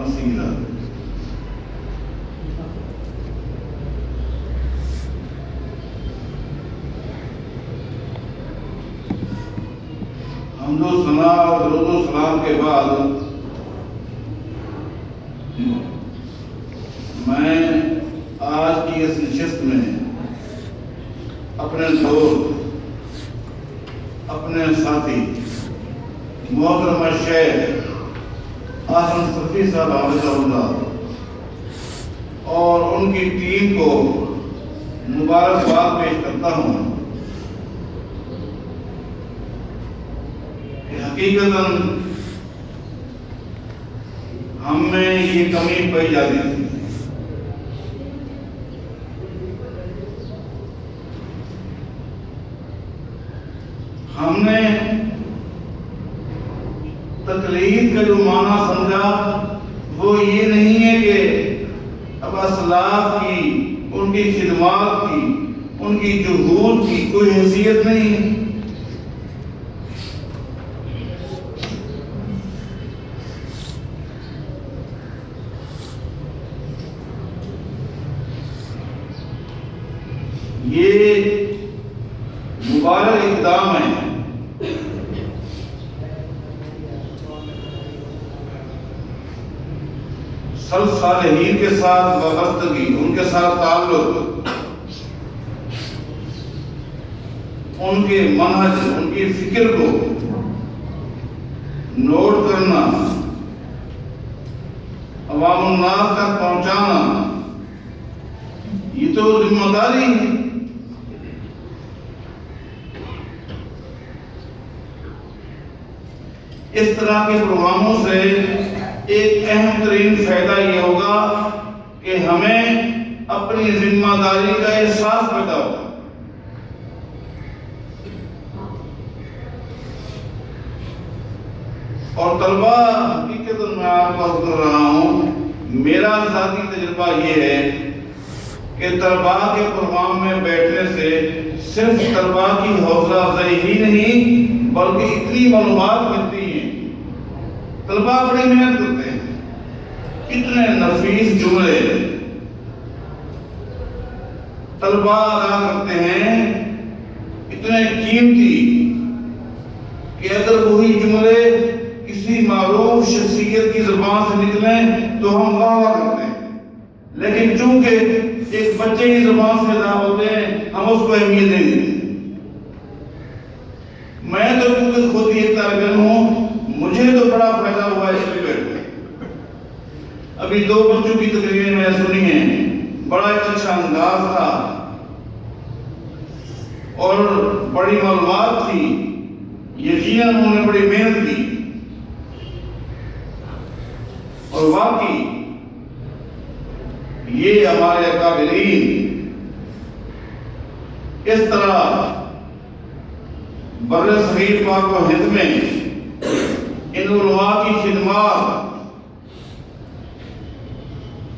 مسیرا۔ حمد و ثنا اور درود و سلام کے بعد میں آج کی اس نشست میں اپنے دوست، اپنے ساتھی محترم شیخ آسن صفی صاحب حافظہ اللہ اور ان کی ٹیم کو مبارکباد پیش کرتا ہوں کہ حقیقتاً ہم میں یہ کمی پائی جاتی تھی۔ ہم نے تقلید کا جو معنی سمجھا وہ یہ نہیں ہے کہ اب اسلاف کی، ان کی خدمات کی، ان کی جہود کی کوئی حیثیت نہیں۔ یہ مبارک اقدام ہے سلف صالحین کے ساتھ وابستگی، ان کے ساتھ تعلق، ان کے منہج، ان کی فکر کو نوٹ کرنا، عوام الناس تک پہنچانا، یہ تو ذمہ داری ہے۔ اس طرح کے پروگراموں سے ایک اہم ترین فائدہ یہ ہوگا کہ ہمیں اپنی ذمہ داری کا احساس پیدا ہوگا۔ اور طلبہ، حقیقت میں آپ کو عرض کر رہا ہوں، میرا ذاتی تجربہ یہ ہے کہ طلبہ کے پروگرام میں بیٹھنے سے صرف طلبہ کی حوصلہ افزائی ہی نہیں بلکہ اتنی معلومات ملتی ہیں۔ طلبہ بڑی محنت کرتے ہیں، اتنے نفیس جملے طلبہ ادا کرتے ہیں، اتنے قیمتی کہ اگر وہی جملے کسی معروف شخصیت کی زبان سے نکلیں تو ہم واہ واہ کرتے ہیں، لیکن چونکہ ایک بچے کی زبان سے ادا ہوتے ہیں ہم اس کو اہمیت نہیں دیتے۔ میں تو کیونکہ خود یہ طالب علم ہوں، مجھے تو بڑا فائدہ ہوا اس ڈبیٹ میں۔ ابھی 2 بچوں کی تقریریں میں نے سنی ہیں، بڑا ایک اچھا انداز تھا اور بڑی معلومات تھی، یقیناً انہوں نے بڑی محنت کی اور واقعی یہ ہمارے اکابرین اس طرح بر صغیر پاک و ہند میں ان علماء کی خدمات،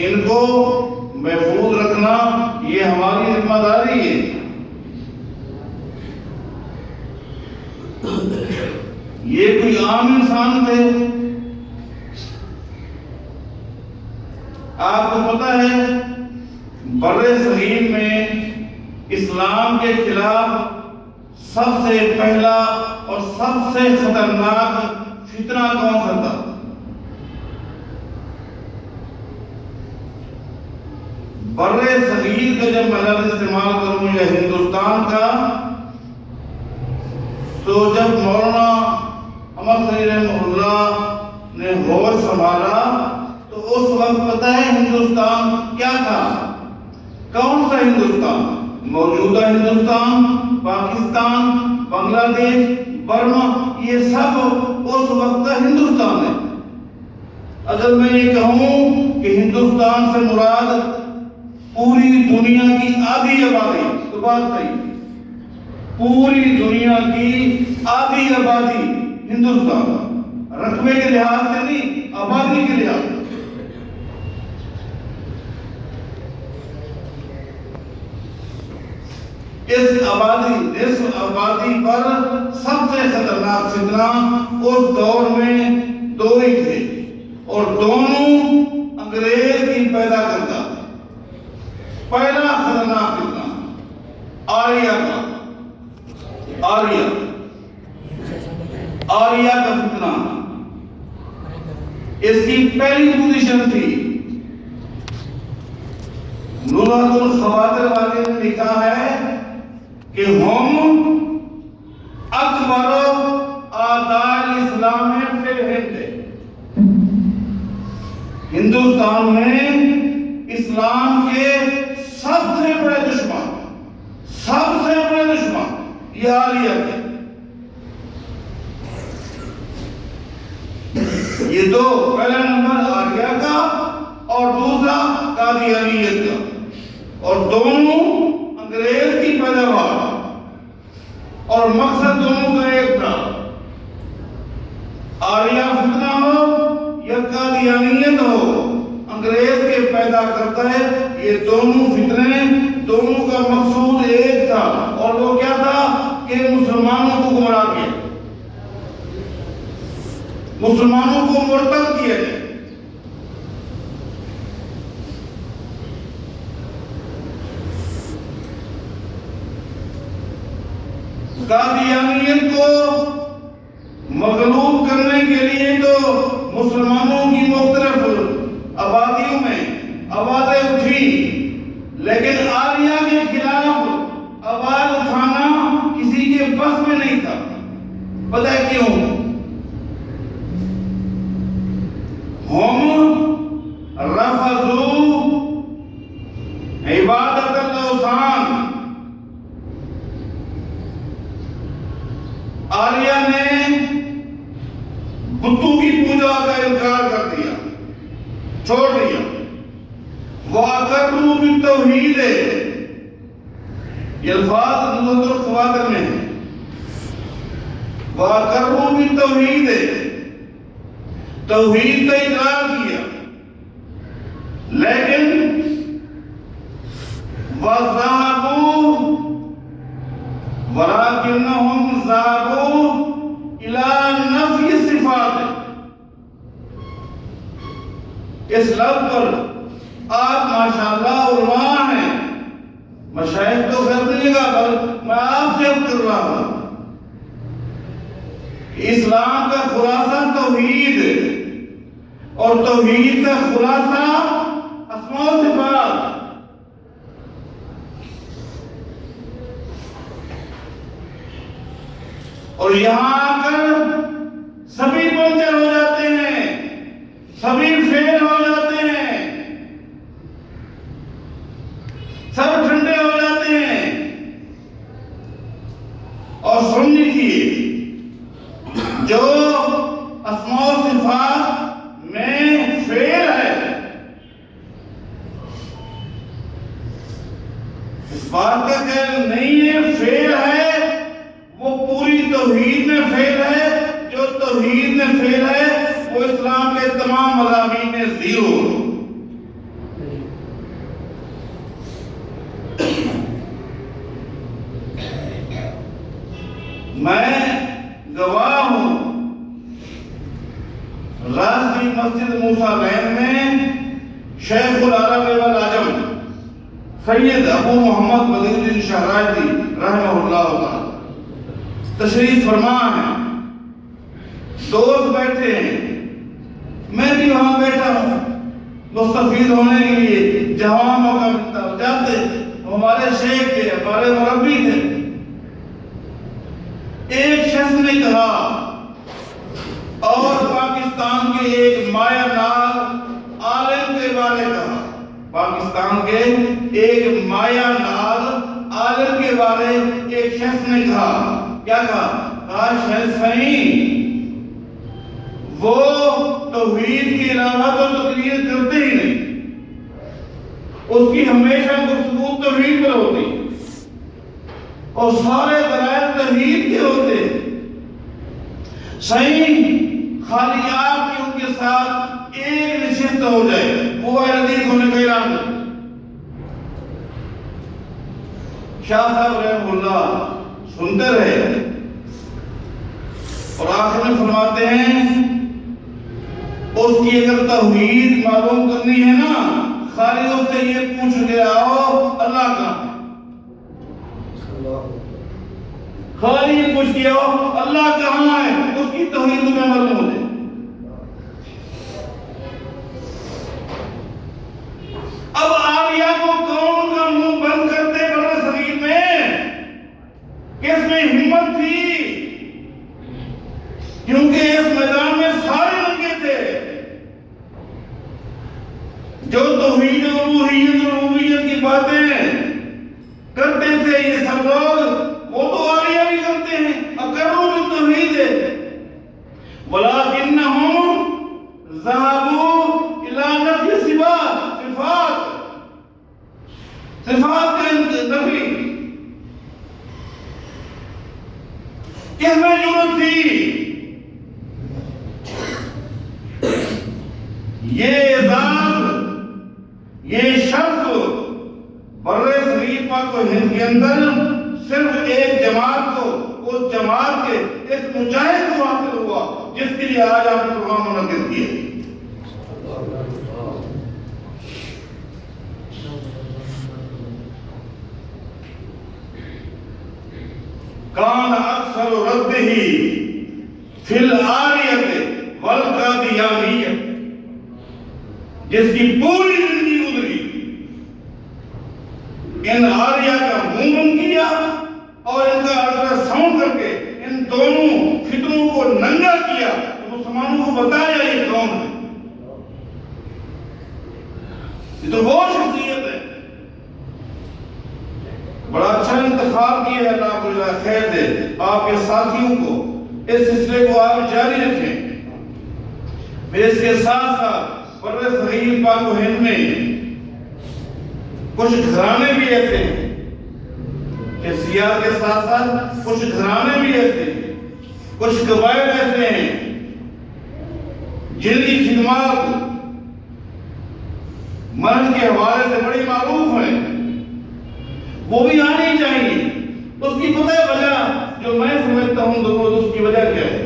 ان کو محفوظ رکھنا یہ ہماری ذمہ داری ہے۔ یہ کوئی عام انسان تھے؟ آپ کو پتہ ہے بر صغیر میں اسلام کے خلاف سب سے پہلا اور سب سے خطرناک فتنہ کون سا تھا؟ بر صغیر کا جب میں لفظ استعمال کروں یا ہندوستان کا، تو جب مولانا احمد سعید رحمہ اللہ نے ہوش سنبھالا تو اس وقت پتہ ہے ہندوستان کیا تھا؟ کون سا ہندوستان؟ موجودہ ہندوستان، پاکستان، بنگلہ دیش، برما، یہ سب اس وقت کا ہندوستان ہے۔ اگر میں یہ کہوں کہ ہندوستان سے مراد پوری دنیا کی آدھی آبادی، تو بات صحیح، پوری دنیا کی آدھی آبادی ہندوستان، رقبے کے لحاظ سے نہیں، آبادی کے لحاظ سے۔ اس آبادی، نصف آبادی پر سب سے خطرناک فتنہ اس دور میں 2 ہی تھے، اور دونوں اس کی پہلی پوزیشن تھی. نزہۃ الخواطر والے نے لکھا ہے کہ ہم اکبر اعداء الاسلام فی الہند، ہندوستان میں اسلام کے سب سے بڑے دشمن یہ عالیہ تھے. یہ دو، پہلا نمبر عالیہ کا اور دوسرا قادیانیت کا، اور دونوں انگریز کی پیداوار، اور مقصد دونوں کا ایک تھا. عالیہ فتنہ ہو یا قادیانیت ہو، انگریز کے پیدا کرتا ہے. یہ دونوں فتنے، دونوں کا مقصود ایک تھا، اور وہ کیا تھا کہ مسلمانوں کو گمراہ کیا، مسلمانوں کو مرتد کیا جائے. قادیانیت کو مغلوب کرنے کے لیے تو مسلمانوں کی مختلف آبادیوں میں آوازیں اٹھی، لیکن عالیہ کے خلاف آواز اٹھانا کسی کے بس میں نہیں تھا. پتہ ہے کیوں؟ ہم رفضوا عبادت الاوثان، عالیہ نے بتوں کی پوجا کا انکار کر دیا، چھوڑ دیا. وَأَقَرُّوا بِالتَّوْحِيدِ، یہ الفاظ نزہۃ الخواطر میں ہیں. وَأَقَرُّوا بِالتَّوْحِيدِ، توحید کا اقرار کیا، لیکن وَذَهَبُوا وَلَكِنَّهُمْ ذَهَبُوا إِلَى نَفْيِ الصِّفَاتِ. اس لفظ پر آپ ماشاءاللہ علماء ہیں، مشائخ تو کر دیجیے گا، پر میں آپ سے کر رہا ہوں. اسلام کا خلاصہ توحید، اور توحید کا خلاصہ اسماء و صفات. اور یہاں آ کر سبھی پنچر ہو جاتے ہیں، سبھی فیل ہو جاتے ہیں، سب ٹھنڈے ہو جاتے ہیں. اور سن لیجیے، جو اسماء و صفات میں فیل ہے، اس بات کا خیال نہیں ہے فیل ہے، وہ پوری توحید میں فیل ہے. جو توحید میں فیل ہے وہ اسلام کے تمام مضامین میں زیرو. میں گواہ ہوں، راشٹری مسجد موسیٰ لین میں شیخ العرب والعجم سید ابو محمد بدر الدین شہرازی رحمہ اللہ تعالی تشریف فرما ہے. دوست بیٹھے ہیں، میں بھی وہاں بیٹھا ہوں مستفید ہونے کے لیے. جہاں موقع ملتا جاتے، ہمارے شیخ تھے، ہمارے مربی تھے. ایک شخص نے کہا، اور پاکستان کے ایک مایہ ناز عالم کے بارے کہا، پاکستان کے ایک مایہ ناز عالم کے بارے ایک شخص نے کہا. کیا کہا؟ صحیح، وہ توحید کے علاوہ تو تقریر کرتے ہی نہیں، اس کی ہمیشہ گفتگو توحید پر ہوتی، اور سارے دلائل توحید کے ہوتے. صحیح، خالی آپ کی ان کے ساتھ ایک نشست ہو جائے، وہ حدیث ہونے کا اعلان کرتے. شاہ صاحب رحمہ اللہ سنتے رہے، اور آخر میں فرماتے ہیں اس کی اگر توحید معلوم کرنی ہے نا، خالی اس سے یہ پوچھ کے آؤ اللہ کا، خالی پوچھ کے آؤ اللہ کہاں ہے، اس کی توحید میں معلوم ہو جائے. میں ہمت تھی، کیونکہ اس میدان میں سارے ننگے تھے۔ جو توحید الوہیت اور ربوبیت کی باتیں کرتے تھے یہ سب لوگ، وہ تو آریہ بھی کرتے ہیں، اقروا بالتوحید، ولکنہم ذہبوا الی نفی صفات کا نفی۔ کس میں ضرورت تھی؟ یہ اعزاز، یہ شرف بر صغیر پاک و ہند کے اندر صرف ایک جماعت کو، اس جماعت کے اس مجاہد کو حاصل ہوا جس کے لیے آج آپ نے پروگرام منعقد کیے۔ کان اکثر رده فی العاریت والقادیانیت، جس کی پوری زندگی گزری ان آریہ کا منہ بند کیا اور ان کا الٹرا ساؤنڈ کر کے ان دونوں فطروں کو ننگا کیا، تو مسلمانوں کو بتایا یہ کون ہے۔ یہ تو وہ شخصیت ہے۔ بڑا اچھا انتخاب کیا ہے، اللہ کو جزائے خیر دے آپ کے ساتھیوں کو، اس سلسلے کو آپ جاری رکھیں۔ پھر اس کے ساتھ ساتھ بر صغیر پاک و ہند میں کچھ گھرانے بھی ایسے ہیں، حیثیت کے ساتھ ساتھ کچھ گھرانے بھی ایسے ہیں، کچھ قبائل ایسے ہیں جن کی خدمات مرض کے حوالے سے بڑی معروف ہیں، وہ بھی آنی چاہیے۔ اس کی پتہ وجہ جو میں سمجھتا ہوں درود، اس کی وجہ کیا ہے؟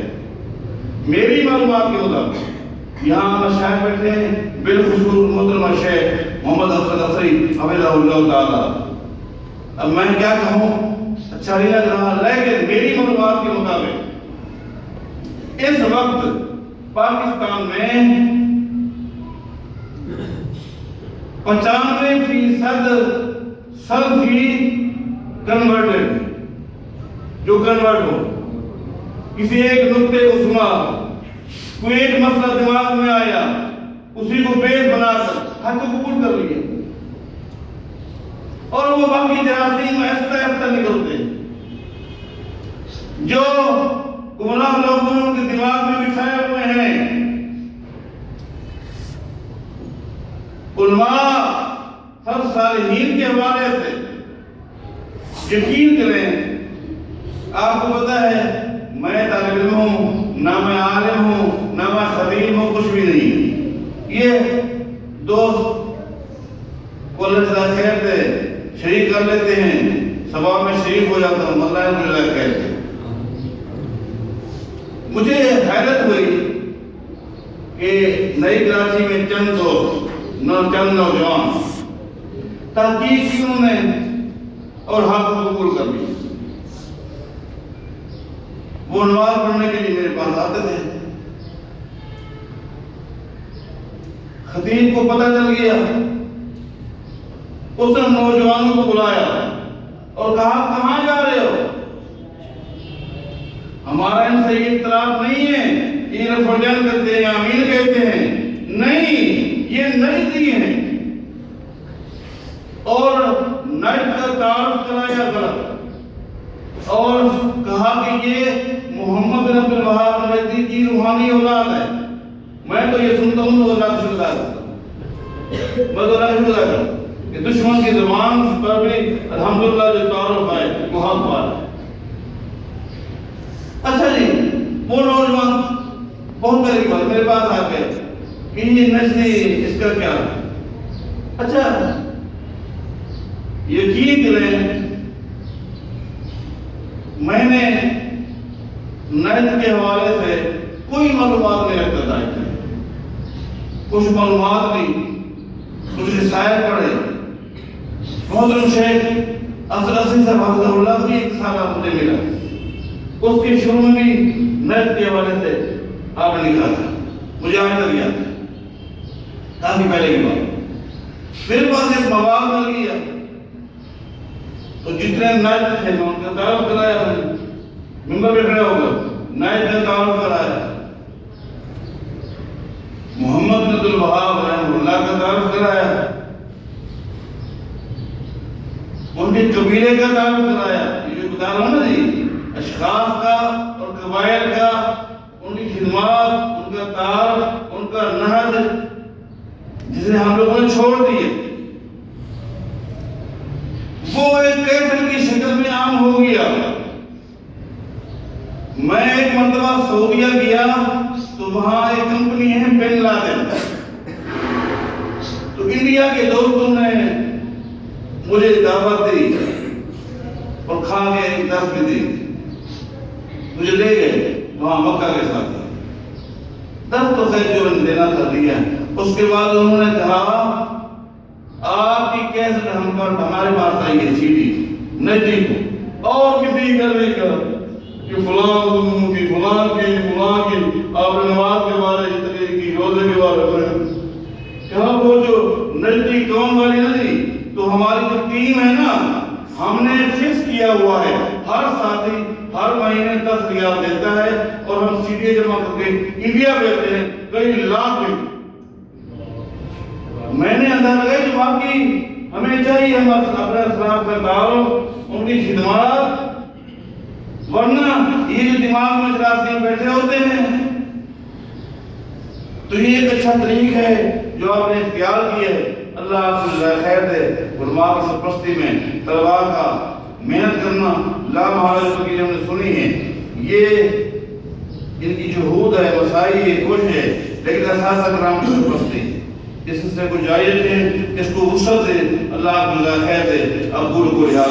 میری معلومات کے مطابق یہاں مشاہد بیٹھے ہیں، بالخصوص محترم شیخ محمد افضل عصری حفظہ اللہ تعالی۔ اب میں کیا کہوں، اچھا نہیں لگ رہا، لیکن میری معلومات کے مطابق اس وقت پاکستان میں 95% سلفی کنورٹڈ، جو کنورٹ ہو، کسی ایک نقطے عظمیٰ، کوئی ایک مسئلہ دماغ میں آیا، اسی کو بیس بنا کر حق کو قبول کر لیا، اور وہ باقی جراثیم ایسا ایسا نکلتے ہیں جو گمراہ لوگوں ان کے دماغ میں بٹھائے ہوئے ہیں۔ علماء سب صالحین کے حوالے سے یقین کریں، آپ کو پتا ہے میں طالب علم ہوں، نہ میں عالم ہوں، نہ میں خبیر ہوں، کچھ بھی نہیں۔ یہ دوست کو اللہ جزائے خیر دے شریک کر لیتے ہیں، ثواب میں شریک ہو جاتا ہوں، اللہ ان کو جزائے خیر دے۔ مجھے حیرت ہوئی کہ نئی کراچی میں چند نوجوان تحقیق کی انہوں نے اور حق کو قبول کر لی۔ وہ نماز پڑھنے کے لیے میرے پاس آتے تھے، خطیب کو پتہ چل گیا، اس نے نوجوانوں کو بلایا اور کہا کہاں جا رہے ہو؟ ہمارا ان سے یہ اختلاف نہیں ہے، یہ رفرجان کرتے ہیں، آمین کہتے ہیں، نہیں، یہ نجدی ہیں، اور نجد کا تعارف کرایا غلط، اور کہا کہ یہ محمد بن عبد الوہاب نجدی کی روحانی اولاد ہے۔ میں تو یہ سنتا ہوں تو اللہ کا شکر ادا کرتا ہوں، میں تو اللہ کا شکر ادا کرتا ہوں کہ دشمن کی زبان پر بھی الحمدللہ جو تعارف ہے وہ حق والا ہے۔ اچھا جی، وہ نوجوان بہت بڑی بات میرے پاس آ گئے کہ یہ نجدی اس کا کیا ہے؟ اچھا یقین کریں، میں نے نجد کے حوالے سے کوئی معلومات نہیں رکھتا تھا، کچھ معلومات نہیں، کچھ رسائل پڑھے۔ محترم شیخ افضل عصری صاحب حفظہ اللہ بھی ایک سالہ مجھے ملا، اس کے شروع میں بھی نجد کے حوالے سے آپ نے لکھا تھا، مجھے آج تک یاد ہے، کافی پہلے کی بات۔ میرے پاس ایک مواد مل گیا تو جتنے نائب تھے میں ان کا تعارف کرایا، ممبر پہ کھڑے ہو کر نائب کا تعارف کرایا، محمد بن عبد الوہاب رحمہ اللہ کا تعارف کرایا، ان کے قبیلے کا تعارف کرایا۔ یہ جو بتا رہا ہوں نا جی، اشخاص کا اور قبائل کا، ان کی خدمات، ان کا تعارف، ان کا نہج جسے ہم لوگوں نے چھوڑ دیے، وہ ایک کیسر کی شکل میں عام ہو گیا۔ میں ایک مرتبہ سعودیہ گیا تو وہاں ایک کمپنی ہے بن لادن، تو انڈیا کے دوستوں نے مجھے دعوت دی اور کھا کے ایک دس بھی دی، مجھے لے گئے وہاں مکہ کے ساتھ، دس تو خیر جو دینا تھا دیا۔ اس کے بعد انہوں نے کہا آپ کی کیسٹ ہمارے پاس آئی ہے CD نجدی کو، اور کسی کا نہیں کہا کہ فلاں کی فلاں کی فلاں کی آپ نے نماز کے بارے اتنے کی روزے کے بارے میں کہا، وہ جو نجدی قوم والی ندی، تو ہماری جو ٹیم ہے نا، ہم نے فکس کیا ہوا ہے ہر ساتھی ہر مہینے 10 ریال دیتا ہے اور ہم CD جمع کر کے انڈیا بھیجتے ہیں، کئی لاکھ میں۔ میں نے اندازہ لگایا کہ واقعی ہمیں چاہیے ہم اپنے اسلاف کا تعارف، ان کی خدمات، ورنہ یہ جو دماغ میں جراثیم بیٹھے ہوتے ہیں۔ تو یہ ایک اچھا طریق ہے جو آپ نے اختیار کیا ہے، اللہ آپ کو خیر دے۔ علماء کی سرپرستی میں طلباء کا محنت کرنا لامحالہ کی ہم نے سنی ہے، یہ ان کی جہود ہے، مساعی ہے، کوشش ہے، لیکن اساتذہ کرام کی سرپرستی اس سے کو جائز ہے، اس کو وسعت دے، اللہ آپ کو خیر دے۔ اقول قولی ھذا